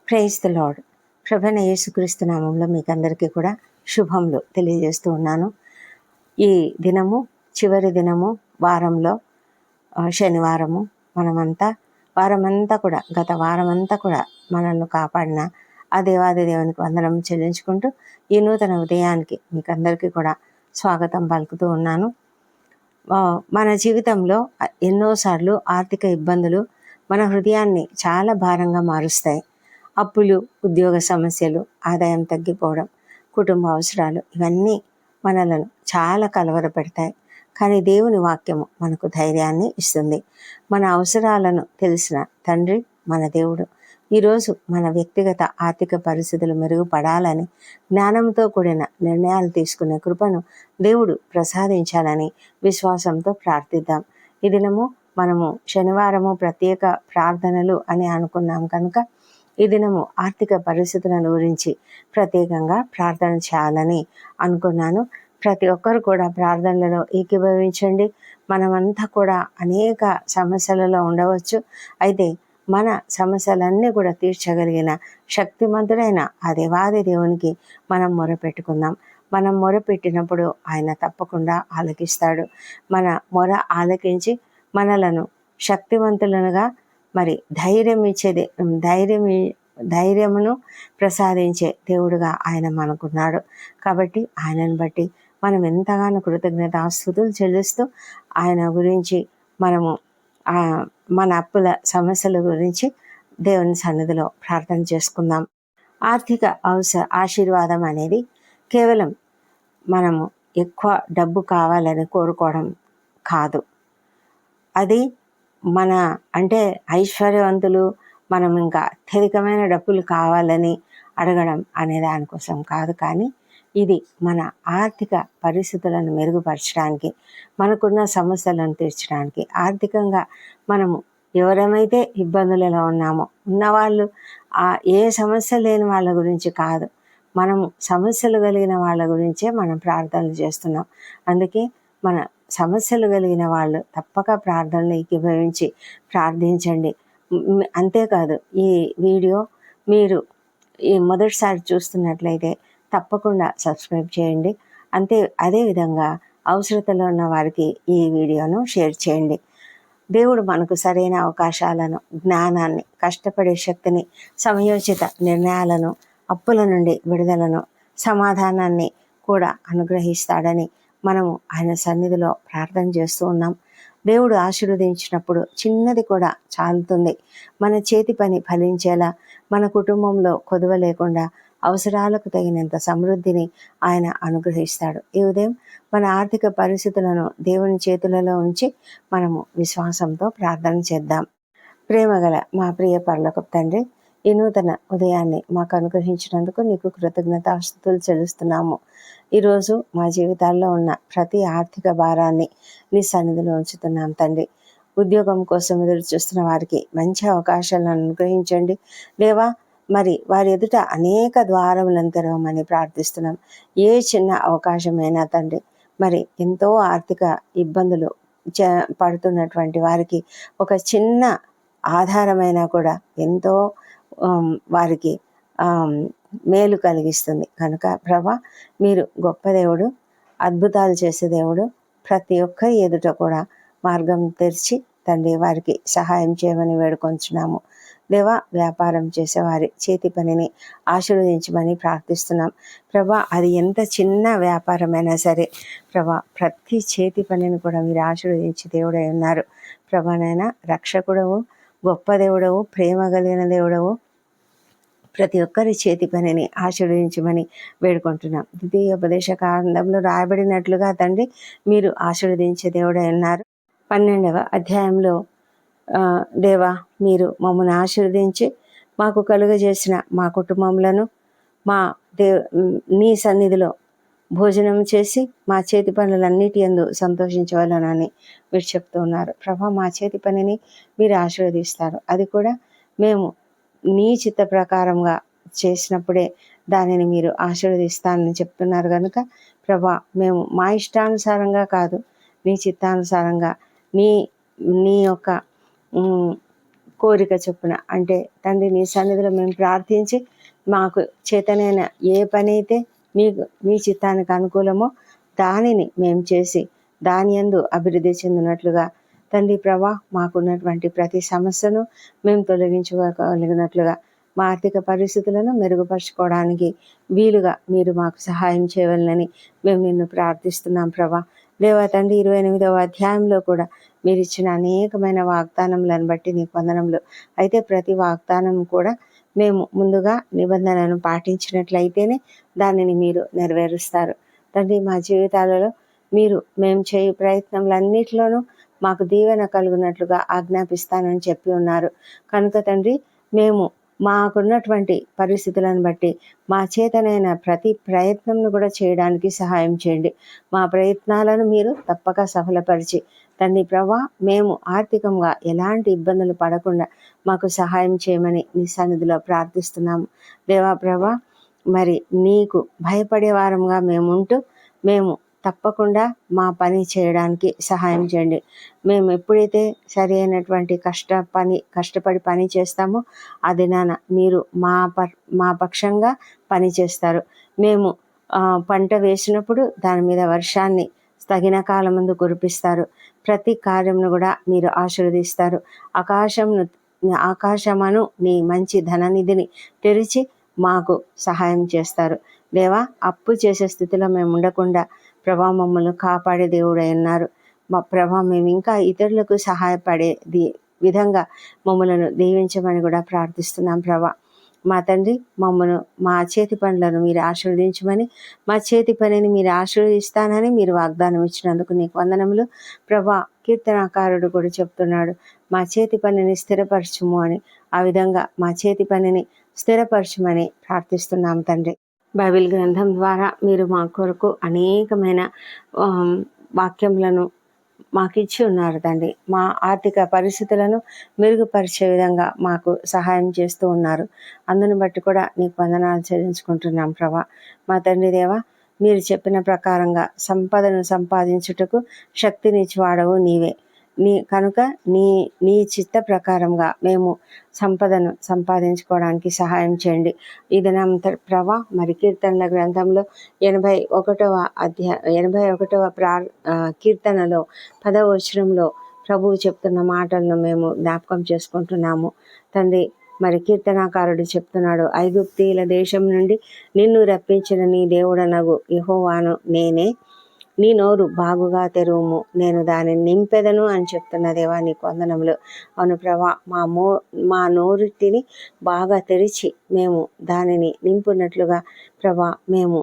Praise the lord. ప్రభువైన యేసుక్రీస్తు నామంలో మీకు అందరికీ కూడా శుభములు తెలియజేస్తూ ఉన్నాను. ఈ దినము చివరి దినము, వారంలో శనివారము. గత వారమంతా కూడా మనల్ని కాపాడిన ఆ దేవాది దేవునికి వందనం చెల్లించుకుంటూ ఈ నూతన ఉదయానికి మీకు అందరికీ కూడా స్వాగతం పలుకుతూ ఉన్నాను. మన జీవితంలో ఎన్నోసార్లు ఆర్థిక ఇబ్బందులు మన హృదయాన్ని చాలా భారంగా మారుస్తాయి. అప్పులు, ఉద్యోగ సమస్యలు, ఆదాయం తగ్గిపోవడం, కుటుంబ అవసరాలు ఇవన్నీ మనలను చాలా కలవరపెడతాయి. కానీ దేవుని వాక్యము మనకు ధైర్యాన్ని ఇస్తుంది. మన అవసరాలను తెలిసిన తండ్రి మన దేవుడు. ఈరోజు మన వ్యక్తిగత ఆర్థిక పరిస్థితులు మెరుగుపడాలని, జ్ఞానంతో కూడిన నిర్ణయాలు తీసుకునే కృపను దేవుడు ప్రసాదించాలని విశ్వాసంతో ప్రార్థిద్దాం. ఈ దినము మనము శనివారము ప్రత్యేక ప్రార్థనలు అని అనుకున్నాం కనుక ఈ దినము ఆర్థిక పరిస్థితులను గురించి ప్రత్యేకంగా ప్రార్థన చేయాలని అనుకున్నాను. ప్రతి ఒక్కరు కూడా ప్రార్థనలలో ఏకీభవించండి. మనమంతా కూడా అనేక సమస్యలలో ఉండవచ్చు. అయితే మన సమస్యలన్నీ కూడా తీర్చగలిగిన శక్తిమంతుడైన ఆ దేవాది దేవునికి మనం మొరపెట్టుకుందాం. మనం మొరపెట్టినప్పుడు ఆయన తప్పకుండా ఆలకిస్తాడు. మన మొర ఆలకించి మనలను శక్తివంతులనుగా మరి ధైర్యమును ప్రసాదించే దేవుడుగా ఆయన మనకున్నాడు. కాబట్టి ఆయనను బట్టి మనం ఎంతగానో కృతజ్ఞతాస్తుతులు చెల్లిస్తూ ఆయన గురించి మనము మన అప్పుల సమస్యల గురించి దేవుని సన్నిధిలో ప్రార్థన చేసుకుందాం. ఆర్థిక ఆశీర్వాదం అనేది కేవలం మనము ఎక్కువ డబ్బు కావాలని కోరుకోవడం కాదు. అది మన అంటే ఐశ్వర్యవంతులు మనం ఇంకా అత్యధికమైన డబ్బులు కావాలని అడగడం అనే దానికోసం కాదు. కానీ ఇది మన ఆర్థిక పరిస్థితులను మెరుగుపరచడానికి, మనకున్న సమస్యలను తీర్చడానికి, ఆర్థికంగా మనము ఎవరమైతే ఇబ్బందులలో ఉన్నామో ఉన్నవాళ్ళు ఏ సమస్య లేని వాళ్ళ గురించి కాదు, మనము సమస్యలు కలిగిన వాళ్ళ గురించే మనం ప్రార్థనలు చేస్తున్నాం. అందుకే మన సమస్యలు కలిగిన వాళ్ళు తప్పక ప్రార్థనలు ఏకీభవించి ప్రార్థించండి. అంతేకాదు, ఈ వీడియో మీరు మొదటిసారి చూస్తున్నట్లయితే తప్పకుండా సబ్స్క్రైబ్ చేయండి. అదేవిధంగా అవసరతలో ఉన్న వారికి ఈ వీడియోను షేర్ చేయండి. దేవుడు మనకు సరైన అవకాశాలను, జ్ఞానాన్ని, కష్టపడే శక్తిని, సమయోచిత నిర్ణయాలను, అప్పుల నుండి విడుదలను, సమాధానాన్ని కూడా అనుగ్రహిస్తాడని మనము ఆయన సన్నిధిలో ప్రార్థన చేస్తూ ఉన్నాం. దేవుడు ఆశీర్వదించినప్పుడు చిన్నది కూడా చాలుతుంది. మన చేతి పని ఫలించేలా, మన కుటుంబంలో కొదువ లేకుండా అవసరాలకు తగినంత సమృద్ధిని ఆయన అనుగ్రహిస్తాడు. ఈ ఉదయం మన ఆర్థిక పరిస్థితులను దేవుని చేతులలో ఉంచి మనము విశ్వాసంతో ప్రార్థన చేద్దాం. ప్రేమగల మా ప్రియ పరలోకపు తండ్రి, ఈ నూతన ఉదయాన్ని మాకు అనుగ్రహించినందుకు నీకు కృతజ్ఞతాస్తుతులు చెల్లిస్తున్నాము. ఈరోజు మా జీవితాల్లో ఉన్న ప్రతి ఆర్థిక భారాన్ని నీ సన్నిధిలో ఉంచుతున్నాం తండ్రి. ఉద్యోగం కోసం ఎదురు చూస్తున్న వారికి మంచి అవకాశాలను అనుగ్రహించండి దేవా. మరి వారి ఎదుట అనేక ద్వారములను తెరవమని ప్రార్థిస్తున్నాం. ఏ చిన్న అవకాశమైనా తండ్రి, మరి ఎంతో ఆర్థిక ఇబ్బందులు పడుతున్నటువంటి వారికి ఒక చిన్న ఆధారమైనా కూడా ఎంతో వారికి మేలు కలిగిస్తుంది కనుక ప్రభా, మీరు గొప్ప దేవుడు, అద్భుతాలు చేసే దేవుడు. ప్రతి ఒక్కరి ఎదుట కూడా మార్గం తెరిచి తండ్రి వారికి సహాయం చేయమని వేడుకొంచున్నాము దేవా. వ్యాపారం చేసేవారి చేతి పనిని ఆశీర్వదించమని ప్రార్థిస్తున్నాం ప్రభా. అది ఎంత చిన్న వ్యాపారమైనా సరే ప్రభా, ప్రతి చేతి పనిని కూడా మీరు ఆశీర్వదించి దేవుడై ఉన్నారు ప్రభానైనా. రక్షకుడవు, గొప్ప దేవుడవు, ప్రేమ కలిగిన దేవుడవు. ప్రతి ఒక్కరి చేతి పనిని ఆశీర్వదించమని వేడుకుంటున్నాం. ద్వితీయోపదేశ కాండంలో రాయబడినట్లుగా తండ్రి మీరు ఆశీర్వదించే దేవుడై ఉన్నారు. 12వ అధ్యాయంలో దేవా, మీరు మమ్మల్ని ఆశీర్వదించి మాకు కలుగజేసిన మా కుటుంబములను నీ సన్నిధిలో భోజనం చేసి మా చేతి పనులన్నిటి యందు సంతోషించవలనని మీరు చెప్తూ ఉన్నారు ప్రభా. మా చేతి పనిని మీరు ఆశీర్వదిస్తారు. అది కూడా మేము నీ చిత్త ప్రకారంగా చేసినప్పుడే దానిని మీరు ఆశీర్వదిస్తానని చెప్తున్నారు కనుక ప్రభా, మేము మా ఇష్టానుసారంగా కాదు, నీ చిత్తానుసారంగా నీ యొక్క కోరిక చొప్పున అంటే తండ్రి నీ సన్నిధిలో మేము ప్రార్థించి మాకు చేతనైన ఏ పని అయితే మీ చిత్తానికి అనుకూలమో దానిని మేము చేసి దాని యందు అభివృద్ధి చెందినట్లుగా తండ్రి ప్రభా మాకున్నటువంటి ప్రతి సమస్యను మేము తొలగించుకోగలిగినట్లుగా మా ఆర్థిక పరిస్థితులను మెరుగుపరచుకోవడానికి వీలుగా మీరు మాకు సహాయం చేయవాలని మేము నిన్ను ప్రార్థిస్తున్నాం ప్రభా. దేవా తండ్రి 28వ అధ్యాయంలో కూడా మీరు ఇచ్చిన అనేకమైన వాగ్దానములను బట్టి నీ వందనములు. అయితే ప్రతి వాగ్దానం కూడా మేము ముందుగా నిబంధనలను పాటించినట్లయితేనే దానిని మీరు నెరవేరుస్తారు తండ్రి. మా జీవితాలలో మేము చేయు ప్రయత్నములన్నిటిలోనూ మాకు దీవెన కలుగునట్లుగా ఆజ్ఞాపిస్తానని చెప్పి ఉన్నారు కనుక తండ్రి మేము మాకున్నటువంటి పరిస్థితులను బట్టి మా చేతనైన ప్రతి ప్రయత్నంను కూడా చేయడానికి సహాయం చేయండి. మా ప్రయత్నాలను మీరు తప్పక సఫలపరిచి తండ్రి ప్రభా మేము ఆర్థికంగా ఎలాంటి ఇబ్బందులు పడకుండా మాకు సహాయం చేయమని నీ సన్నిధిలో ప్రార్థిస్తున్నాము దేవా ప్రభా. మరి నీకు భయపడే వారంగా మేము తప్పకుండా మా పని చేయడానికి సహాయం చేయండి. మేము ఎప్పుడైతే సరి అయినటువంటి కష్టపడి పని చేస్తామో ఆ దినాన మీరు మా పక్షంగా పని చేస్తారు. మేము పంట వేసినప్పుడు దాని మీద వర్షాన్ని తగిన కాలమందు కురిపిస్తారు. ప్రతి కార్యమును కూడా మీరు ఆశీర్వదిస్తారు. ఆకాశమును నీ మంచి ధననిధిని తెరిచి మాకు సహాయం చేస్తారు దేవా. అప్పు చేసే స్థితిలో మేము ఉండకుండా ప్రభా మమ్మల్ని కాపాడే దేవుడై ఉన్నారు మా ప్రభా. మేము ఇంకా ఇతరులకు సహాయపడే విధంగా మమ్మలను దీవించమని కూడా ప్రార్థిస్తున్నాం ప్రభా. మా తండ్రి మా చేతి పనులను మీరు ఆశీర్వదించమని, మా చేతి పనిని మీరు ఆశీర్వదిస్తానని మీరు వాగ్దానం ఇచ్చినందుకు నీకు వందనములు ప్రభా. కీర్తనాకారుడు కూడా చెప్తున్నాడు మా చేతి పనిని స్థిరపరచుము అని. ఆ విధంగా మా చేతి పనిని స్థిరపరచమని ప్రార్థిస్తున్నాం తండ్రి. బైబిల్ గ్రంథం ద్వారా మీరు మా కొరకు అనేకమైన వాక్యములను మాకు ఇచ్చి ఉన్నారు తండ్రి. మా ఆర్థిక పరిస్థితులను మెరుగుపరిచే విధంగా మాకు సహాయం చేస్తూ ఉన్నారు. అందుని బట్టి కూడా నీకు వందనాలు చెల్లించుకుంటున్నాం ప్రభా. మా తండ్రి దేవా, మీరు చెప్పిన ప్రకారంగా సంపదను సంపాదించుటకు శక్తినిచ్చివాడవు నీవే. కనుక నీ చిత్త ప్రకారంగా మేము సంపదను సంపాదించుకోవడానికి సహాయం చేయండి. ఇది నా ప్రభా. మరి కీర్తనల గ్రంథంలో 81వ కీర్తనలో 10వ వచనంలో ప్రభువు చెప్తున్న మాటలను మేము జ్ఞాపకం చేసుకుంటున్నాము తండ్రి. మరి కీర్తనాకారుడు చెప్తున్నాడు, ఐగుప్తీయుల దేశం నుండి నిన్ను రప్పించిన నీ దేవుడనగు యెహోవాను నేనే. నీ నోరు బాగుగా తెరువుము, నేను దానిని నింపెదను అని చెప్తున్న దేవా నీకు వందనములు. అవును ప్రభా, మా నోరుటిని బాగా తెరిచి మేము దానిని నింపునట్లుగా ప్రభా మేము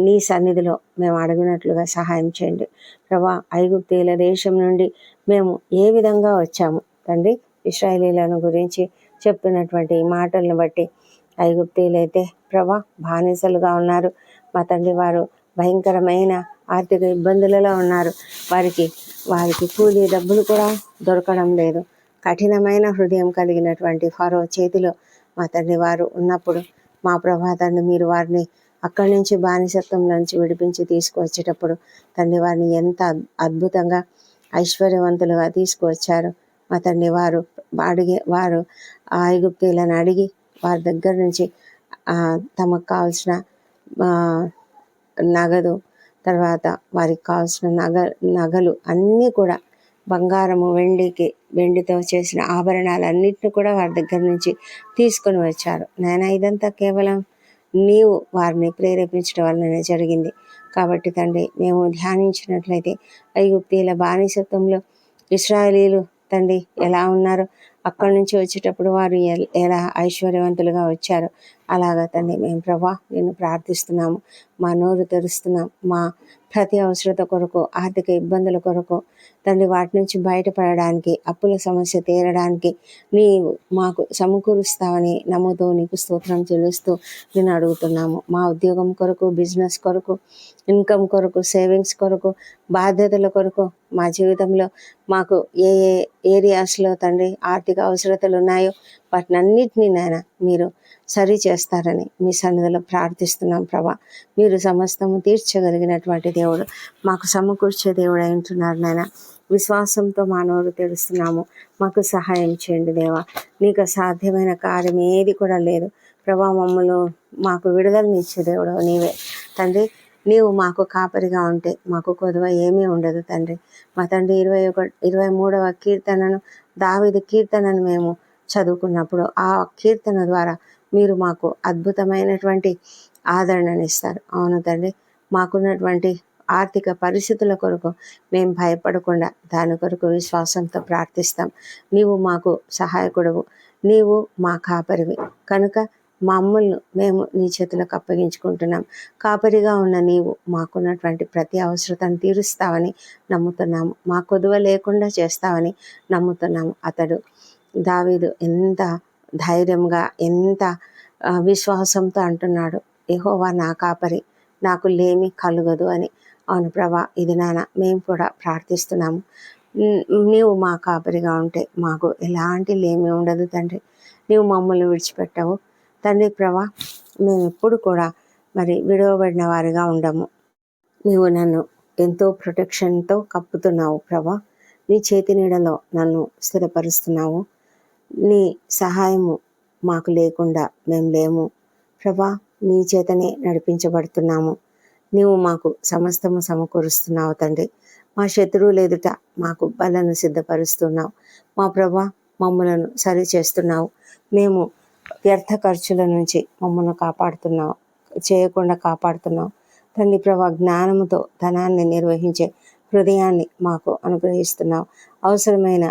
నీ సన్నిధిలో మేము అడిగినట్లుగా సహాయం చేయండి ప్రభా. ఐగుప్తీయుల దేశం నుండి మేము ఏ విధంగా వచ్చాము తండ్రి. ఇశ్రాయేలీయులను గురించి చెప్తున్నటువంటి ఈ మాటలను బట్టి ఐగుప్తీయులైతే ప్రభా బానిసలుగా ఉన్నారు మా తండ్రి. వారు భయంకరమైన ఆర్థిక ఇబ్బందులలో ఉన్నారు. వారికి కూలీ డబ్బులు కూడా దొరకడం లేదు. కఠినమైన హృదయం కలిగినటువంటి ఫరో చేతిలో మా తండ్రి వారు ఉన్నప్పుడు మా ప్రభా తండ్రి మీరు వారిని అక్కడి నుంచి బానిసత్వం నుంచి విడిపించి తీసుకువచ్చేటప్పుడు తండ్రి వారిని ఎంత అద్భుతంగా ఐశ్వర్యవంతులుగా తీసుకువచ్చారు మా తండ్రి. వారు ఆ ఐగుప్తీయులను అడిగి వారి దగ్గర నుంచి తమకు కావాల్సిన నగదు, తర్వాత వారికి కావాల్సిన నగలు అన్నీ కూడా బంగారము, వెండితో చేసిన ఆభరణాలన్నింటినీ కూడా వారి దగ్గర నుంచి తీసుకొని వచ్చారు. నాయనా, ఇదంతా కేవలం నీవు వారిని ప్రేరేపించడం వల్లనే జరిగింది. కాబట్టి తండ్రి మేము ధ్యానించినట్లయితే ఐగుప్తీయుల బానిసత్వంలో ఇశ్రాయేలీయులు తండ్రి ఎలా ఉన్నారు, అక్కడి నుంచి వచ్చేటప్పుడు వారు ఎలా ఐశ్వర్యవంతులుగా వచ్చారు, అలాగా తండ్రి మేము ప్రభా నిన్ను ప్రార్థిస్తున్నాము. మా నోరు తెరుస్తున్నాం. మా ప్రతి అవసరత కొరకు, ఆర్థిక ఇబ్బందుల కొరకు తండ్రి వాటి నుంచి బయటపడడానికి, అప్పుల సమస్య తీరడానికి నీవు మాకు సమకూరుస్తావని నమ్ముతూ నీకు స్తోత్రం చెల్లిస్తూ నేను అడుగుతున్నాము. మా ఉద్యోగం కొరకు, బిజినెస్ కొరకు, ఇన్కమ్ కొరకు, సేవింగ్స్ కొరకు, బాధ్యతల కొరకు, మా జీవితంలో మాకు ఏ ఏ ఏరియాస్లో తండ్రి ఆర్థిక అవసరతలు ఉన్నాయో వాటినన్నిటినీ నాయన మీరు సరి చేస్తారని మీ సన్నిధిలో ప్రార్థిస్తున్నాం ప్రభా. మీరు సమస్తము తీర్చగలిగినటువంటి దేవుడు, మాకు సమకూర్చే దేవుడు అయి ఉంటున్నారు నాయన. విశ్వాసంతో మా నోరు తెరుస్తున్నాము. మాకు సహాయం చేయండి దేవా. నీకు అసాధ్యమైన కార్యం ఏది కూడా లేదు ప్రభా. మమ్మల్ని మాకు విడుదలనిచ్చే దేవుడు నీవే తండ్రి. నీవు మాకు కాపరిగా ఉంటే మాకు కొదువ ఏమీ ఉండదు తండ్రి. మా తండ్రి 23వ కీర్తనను, దావీదు కీర్తనను మేము చదువుకున్నప్పుడు ఆ కీర్తన ద్వారా మీరు మాకు అద్భుతమైనటువంటి ఆదరణనిస్తారు. అవును తండ్రి, మాకున్నటువంటి ఆర్థిక పరిస్థితుల కొరకు మేము భయపడకుండా దాని కొరకు విశ్వాసంతో ప్రార్థిస్తాం. నీవు మాకు సహాయకుడవు, నీవు మా కాపరివి కనుక మమ్మల్ని మేము నీ చేతులకు అప్పగించుకుంటున్నాం. కాపరిగా ఉన్న నీవు మాకున్నటువంటి ప్రతి అవసరతను తీరుస్తావని నమ్ముతున్నాము. మా కొదువ లేకుండా చేస్తావని నమ్ముతున్నాము. అతడు దావీదు ఎంత ధైర్యంగా, ఎంత విశ్వాసంతో అంటున్నాడు, యెహోవా నా కాపరి, నాకు లేమి కలుగదు అని. అవును ప్రభా, ఇది నాన్న మేము కూడా ప్రార్థిస్తున్నాము. నీవు మా కాపరిగా ఉంటే మాకు ఎలాంటి లేమి ఉండదు తండ్రి. నీవు మమ్మల్ని విడిచిపెట్టవు తండ్రి. ప్రభా, మేము ఎప్పుడు కూడా మరి విడవబడిన వారిగా ఉండము. నీవు నన్ను ఎంతో ప్రొటెక్షన్తో కప్పుతున్నావు ప్రభా. నీ చేతి నీడలో నన్ను స్థిరపరుస్తున్నావు. నీ సహాయము మాకు లేకుండా మేము లేము ప్రభా. నీ చేతనే నడిపించబడుతున్నాము. నీవు మాకు సమస్తము సమకూరుస్తున్నావు తండ్రి. మా శత్రువులు ఎదుట మాకు బలను సిద్ధపరుస్తున్నావు మా ప్రభా. మమ్మలను సరి చేస్తున్నావు. మేము వ్యర్థ ఖర్చుల నుంచి మమ్మల్ని చేయకుండా కాపాడుతున్నావు తండ్రి. ప్రభా, జ్ఞానముతో ధనాన్ని నిర్వహించే హృదయాన్ని మాకు అనుగ్రహిస్తున్నావు. అవసరమైన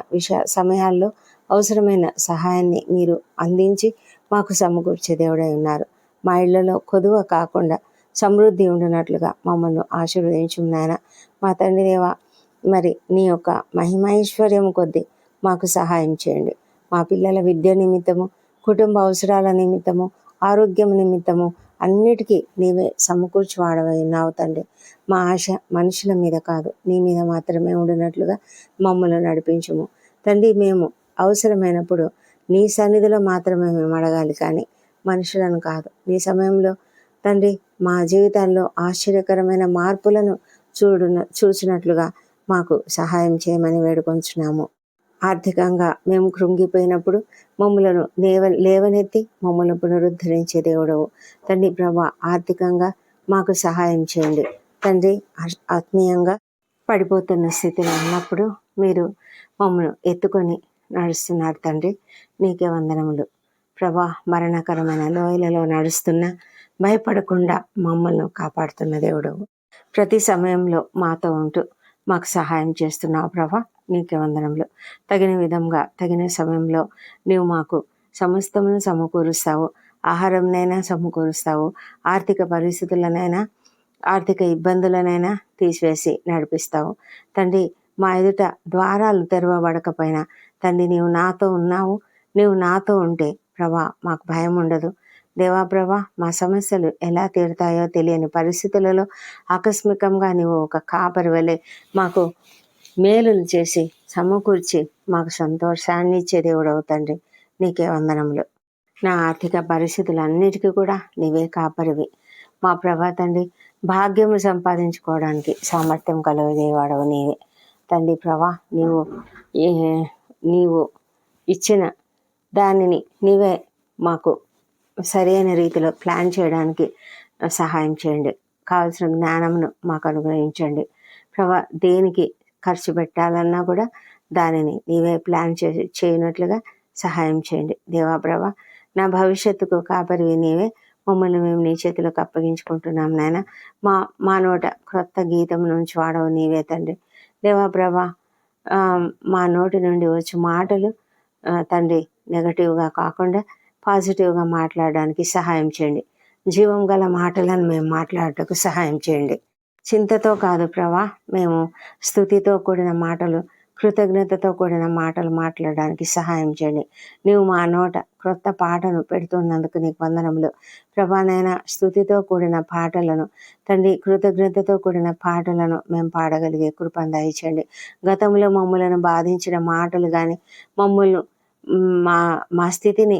సమయాల్లో అవసరమైన సహాయాన్ని మీరు అందించి మాకు సమకూర్చే దేవుడై ఉన్నారు. మా ఇళ్లలో కొదువ కాకుండా సమృద్ధి ఉండినట్లుగా మమ్మల్ని ఆశీర్వదించున్నాయన మా తండ్రి దేవా. మరి నీ యొక్క మహిమైశ్వర్యం కొద్దీ మాకు సహాయం చేయండి. మా పిల్లల విద్య నిమిత్తము, కుటుంబ అవసరాల నిమిత్తము, ఆరోగ్యం నిమిత్తము అన్నిటికీ నీవే సమకూర్చివాడవై ఉన్నావు తండ్రి. మా ఆశ మనుషుల మీద కాదు, నీ మీద మాత్రమే ఉండినట్లుగా మమ్మల్ని నడిపించుము తండ్రి. మేము అవసరమైనప్పుడు నీ సన్నిధిలో మాత్రమే మేము అడగాలి, కానీ మనుషులను కాదు. నీ సమయంలో తండ్రి మా జీవితాల్లో ఆశ్చర్యకరమైన మార్పులను చూసినట్లుగా మాకు సహాయం చేయమని వేడుకొంచున్నాము. ఆర్థికంగా మేము కృంగిపోయినప్పుడు మమ్మలను లేవనెత్తి మమ్మల్ని పునరుద్ధరించే దేవుడవు తండ్రి. ప్రభా, ఆర్థికంగా మాకు సహాయం చేయండి తండ్రి. ఆత్మీయంగా పడిపోతున్న స్థితిలో ఉన్నప్పుడు మీరు మమ్మల్ని ఎత్తుకొని నడుస్తున్నారు తండ్రి. నీకే వందనములు ప్రభా. మరణకరమైన లోయలలో నడుస్తున్నా భయపడకుండా మమ్మల్ని కాపాడుతున్న దేవుడవు. ప్రతి సమయంలో మాతో ఉంటూ మాకు సహాయం చేస్తున్నావు ప్రభా. నీకే వందనములు. తగిన విధంగా తగిన సమయంలో నీవు మాకు సమస్తమును సమకూరుస్తావు. ఆహారంనైనా సమకూరుస్తావు, ఆర్థిక పరిస్థితులనైనా, ఆర్థిక ఇబ్బందులనైనా తీసివేసి నడిపిస్తావు తండ్రి. మా ఎదుట ద్వారాలు తెరవబడకపోయినా తండ్రి నీవు నాతో ఉన్నావు. నీవు నాతో ఉంటే ప్రభా మాకు భయం ఉండదు దేవా. ప్రభా, మా సమస్యలు ఎలా తీరుతాయో తెలియని పరిస్థితులలో ఆకస్మికంగా నీవు ఒక కాపరి వలె మాకు మేలులు చేసి సమకూర్చి మాకు సంతోషాన్ని ఇచ్చే దేవుడవు తండ్రి. నీకే వందనములు. నా ఆర్థిక పరిస్థితులన్నిటికీ కూడా నీవే కాపరివి మా ప్రభా తండ్రి. భాగ్యము సంపాదించుకోవడానికి సామర్థ్యం కలుగజేయవాడవు నీవే తండ్రి. ప్రభా, నీవు ఇచ్చిన దానిని నీవే మాకు సరైన రీతిలో ప్లాన్ చేయడానికి సహాయం చేయండి. కావలసిన జ్ఞానమును మాకు అనుగ్రహించండి ప్రభా. దేనికి ఖర్చు పెట్టాలన్నా కూడా దానిని నీవే ప్లాన్ చేయనట్లుగా సహాయం చేయండి దేవా. ప్రభా, నా భవిష్యత్తుకు కాపరివి నీవే. మమ్మల్ని మేము నీ చేతులకు అప్పగించుకుంటున్నాం నాయన. మా నోట క్రొత్త గీతం నుంచి వాడవు నీవే తండ్రి. దేవా ప్రభా, మా నోటి నుండి వచ్చే మాటలు తండ్రి నెగటివ్గా కాకుండా పాజిటివ్గా మాట్లాడడానికి సహాయం చేయండి. జీవం గల మాటలను మేము మాట్లాడటకు సహాయం చేయండి. చింతతో కాదు ప్రభా, మేము స్తుతితో కూడిన మాటలు, కృతజ్ఞతతో కూడిన మాటలు మాట్లాడడానికి సహాయం చేయండి. నీవు మా నోట క్రొత్త పాటను పెడుతున్నందుకు నీకు వందనములు ప్రభా. నైనా స్తుతితో కూడిన పాటలను తండ్రి, కృతజ్ఞతతో కూడిన పాటలను మేము పాడగలిగే కృపను దయచేయండి. గతంలో మమ్మలను బాధించిన మాటలు కానీ, మమ్మల్ని మా స్థితిని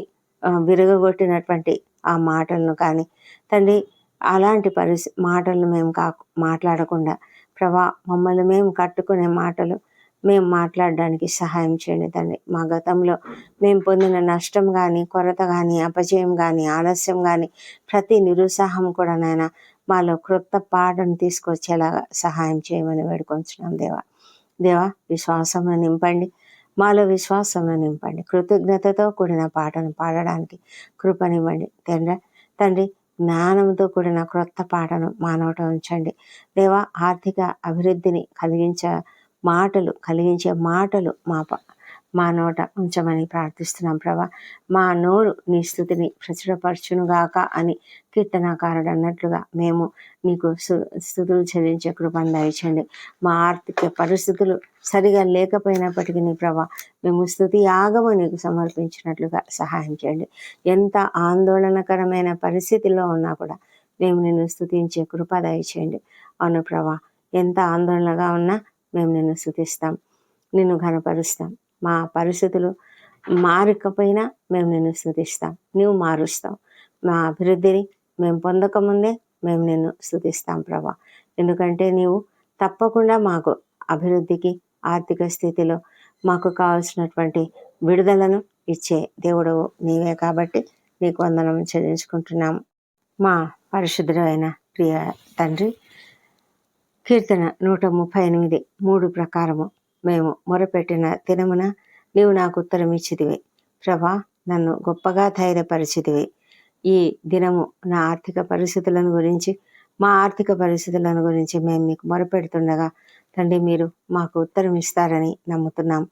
విరగగొట్టినటువంటి ఆ మాటలను కానీ తండ్రి, అలాంటి మాటలను మేము మాట్లాడకుండా ప్రభా, మమ్మల్ని మేము కట్టుకునే మాటలు మేము మాట్లాడడానికి సహాయం చేయండి తండ్రి. మా గతంలో మేము పొందిన నష్టం కానీ, కొరత కానీ, అపజయం కానీ, ఆలస్యం కానీ, ప్రతి నిరుత్సాహం కూడా నాయన మాలో క్రొత్త పాటను తీసుకొచ్చేలాగా సహాయం చేయమని వేడుకొంచున్నాం దేవా. దేవా, విశ్వాసంను నింపండి, మాలో విశ్వాసంను నింపండి. కృతజ్ఞతతో కూడిన పాటను పాడడానికి కృపనివ్వండి తండ్రి. జ్ఞానంతో కూడిన క్రొత్త పాటను మా నోట ఉంచండి దేవా. ఆర్థిక అభివృద్ధిని కలిగించే మాటలు మా నోట ఉంచమని ప్రార్థిస్తున్నాం ప్రభా. మా నోరు నీ స్థుతిని ప్రచురపరచునుగాక అని కీర్తనాకారుడు అన్నట్లుగా మేము నీకు స్థుతులు చెల్లించే కృపను దయచండి. మా ఆర్థిక పరిస్థితులు సరిగా లేకపోయినప్పటికీ నీ ప్రభా, మేము స్తుతి యాగము నీకు సమర్పించినట్లుగా సహాయం చేయండి. ఎంత ఆందోళనకరమైన పరిస్థితిలో ఉన్నా కూడా మేము నిన్ను స్తుతించే కృప దయచేయండి. అవును ప్రభా, ఎంత ఆందోళనగా ఉన్నా మేము నిన్ను స్తుతిస్తాం, నిన్ను ఘనపరుస్తాం. మా పరిస్థితులు మారకపోయినా మేము నిన్ను స్తుతిస్తాం, నీవు మారుస్తాం. మా అభివృద్ధిని మేము పొందకముందే మేము నిన్ను స్తుతిస్తాం ప్రభా. ఎందుకంటే నీవు తప్పకుండా మాకు అభివృద్ధికి, ఆర్థిక స్థితిలో మాకు కావాల్సినటువంటి విడుదలను ఇచ్చే దేవుడు నీవే కాబట్టి నీకు వందనం చెల్లించుకుంటున్నాము. మా పరిశుద్ధుడైన ప్రియ తండ్రి, కీర్తన 138:3 ప్రకారము మేము మొరపెట్టిన దినమున నీవు నాకు ఉత్తరం ఇచ్చితివి ప్రభా. నన్ను గొప్పగా ధైర్యపరిచితివి. ఈ దినము నా ఆర్థిక పరిస్థితులను గురించి, మా ఆర్థిక పరిస్థితులను గురించి మేము మీకు మొరపెడుతుండగా తండ్రి, మీరు మాకు ఉత్తరం ఇస్తారని నమ్ముతున్నాం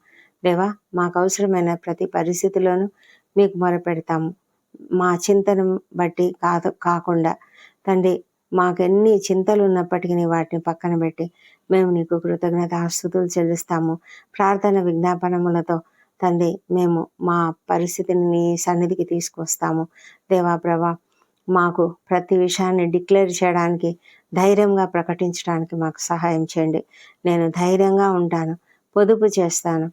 దేవా. మాకు అవసరమైన ప్రతి పరిస్థితిలోనూ మీకు మొరపెడతాము. మా చింతను బట్టి కాకుండా తండ్రి, మాకెన్ని చింతలు ఉన్నప్పటికీ వాటిని పక్కన పెట్టి మేము నీకు కృతజ్ఞతాస్తుతులు చెల్లిస్తాము. ప్రార్థన విజ్ఞాపనములతో తండ్రి మేము మా పరిస్థితిని నీ సన్నిధికి తీసుకొస్తాము దేవా. ప్రభా, మాకు ప్రతి విషయాన్ని డిక్లేర్ చేయడానికి, ధైర్యంగా ప్రకటించడానికి మాకు సహాయం చేయండి. నేను ధైర్యంగా ఉంటాను, పొదుపు చేస్తాను,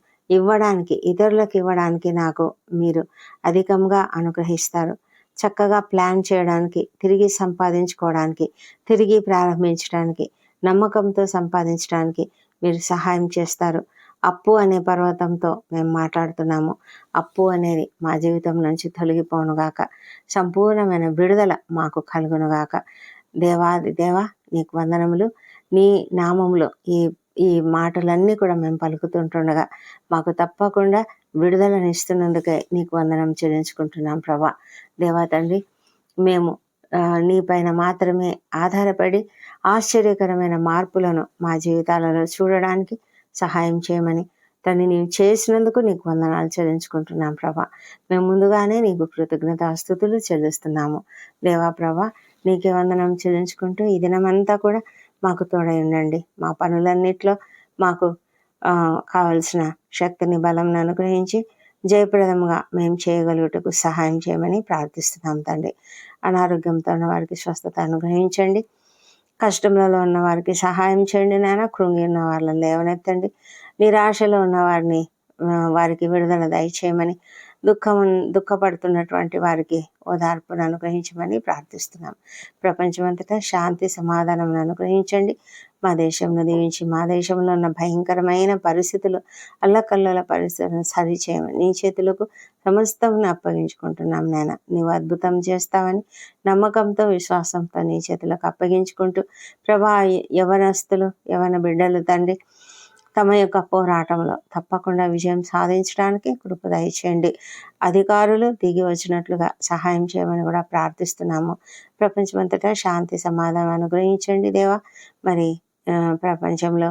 ఇతరులకు ఇవ్వడానికి నాకు మీరు అధికంగా అనుగ్రహిస్తారు. చక్కగా ప్లాన్ చేయడానికి, తిరిగి సంపాదించుకోవడానికి, తిరిగి ప్రారంభించడానికి, నమ్మకంతో సంపాదించడానికి మీరు సహాయం చేస్తారు. అప్పు అనే పర్వతంతో మేము మాట్లాడుతున్నాము. అప్పు అనేది మా జీవితం నుంచి తొలగిపోనుగాక, సంపూర్ణమైన విడుదల మాకు కలుగునుగాక. దేవాది దేవా, నీకు వందనములు. నీ నామంలో ఈ మాటలన్నీ కూడా మేము పలుకుతుంటుండగా మాకు తప్పకుండా విడుదలనిస్తున్నందుకే నీకు వందనం చెల్లించుకుంటున్నాం ప్రభా. దేవా తండ్రి, మేము నీ పైన మాత్రమే ఆధారపడి ఆశ్చర్యకరమైన మార్పులను మా జీవితాలలో చూడడానికి సహాయం చేయమని తండ్రి నీవు చేసినందుకు నీకు వందనాలు చెల్లించుకుంటున్నాం ప్రభా. మేము ముందుగానే నీకు కృతజ్ఞతాస్తుతులు చెల్లిస్తున్నాము దేవా. ప్రభా, నీకే వందనం చెల్లించుకుంటూ ఈ దినమంతా కూడా మాకు తోడై ఉండండి. మా పనులన్నిట్లో మాకు కావలసిన శక్తిని, బలంను అనుగ్రహించి జయప్రదంగా మేము చేయగలుగుటకు సహాయం చేయమని ప్రార్థిస్తున్నాం తండ్రి. అనారోగ్యంతో ఉన్న వారికి స్వస్థత అనుగ్రహించండి. కష్టంలో ఉన్న వారికి సహాయం చేయండి నాయన. కృంగి ఉన్న వాళ్ళని లేవనెత్తండి. నిరాశలో ఉన్న వారికి విడుదల దయచేయమని, దుఃఖపడుతున్నటువంటి వారికి ఓదార్పును అనుగ్రహించమని ప్రార్థిస్తున్నాం. ప్రపంచమంతటా శాంతి, సమాధానం అనుగ్రహించండి. మా దేశంలో దీవించి, మా దేశంలో ఉన్న భయంకరమైన పరిస్థితులు, అల్లకల్లోల పరిస్థితులను సరిచేయమని నీ చేతులకు సమస్తం అప్పగించుకుంటున్నాం నాయన. నీవు అద్భుతం చేస్తావని నమ్మకంతో, విశ్వాసంతో నీ చేతులకు అప్పగించుకుంటూ ప్రభా, యవన బిడ్డలు తండ్రి తమ యొక్క పోరాటంలో తప్పకుండా విజయం సాధించడానికి కృప దయచేయండి. అధికారులు దిగి వచ్చినట్లుగా సహాయం చేయమని కూడా ప్రార్థిస్తున్నాము. ప్రపంచమంతటా శాంతి, సమాధానం అనుగ్రహించండి దేవా. మరి ప్రపంచంలో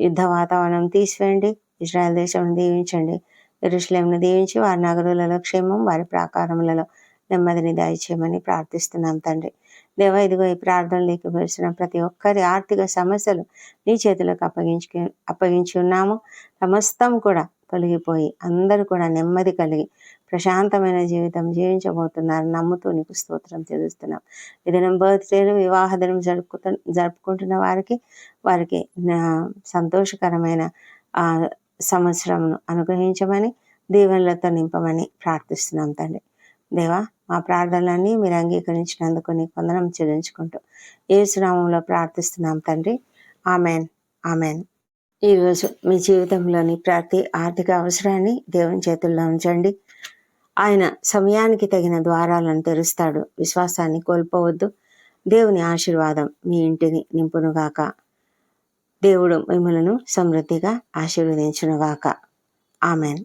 యుద్ధ వాతావరణం తీసివేయండి. ఇజ్రాయెల్ దేశం దీవించండి. యెరూషలేమును దీవించి వారి నగరులలో క్షేమం, వారి ప్రాకారములలో నెమ్మదిని దయచేయమని ప్రార్థిస్తున్నాం తండ్రి. దేవా, ఇదిగో ఈ ప్రార్థనలోకి వచ్చిన ప్రతి ఒక్కరి ఆర్థిక సమస్యలు నీ చేతులకు అప్పగించి ఉన్నాము. సమస్తం కూడా తొలగిపోయి అందరూ కూడా నెమ్మది కలిగి ప్రశాంతమైన జీవితం జీవించబోతున్నారు నమ్ముతూ నీకు స్తోత్రం తెలుస్తున్నాం. ఈ దినం బర్త్డేలు, వివాహ దినం జరుపుకుంటున్న వారికి సంతోషకరమైన సంవత్సరంను అనుగ్రహించమని, దీవెనలతో నింపమని ప్రార్థిస్తున్నాం తండ్రి. దేవా, మా ప్రార్థనలన్నీ మీరు అంగీకరించినందుకు నీకు వందనం చెల్లించుకుంటూ యేసు నామములో ప్రార్థిస్తున్నాం తండ్రి. Amen, amen. ఈరోజు మీ జీవితంలోని ప్రతి ఆర్థిక అవసరాన్ని దేవుని చేతుల్లో ఉంచండి. ఆయన సమయానికి తగిన ద్వారాలను తెరుస్తాడు. విశ్వాసాన్ని కోల్పోవద్దు. దేవుని ఆశీర్వాదం మీ ఇంటిని నింపునుగాక. దేవుడు మిమ్మలను సమృద్ధిగా ఆశీర్వదించునుగాక. ఆమెన్.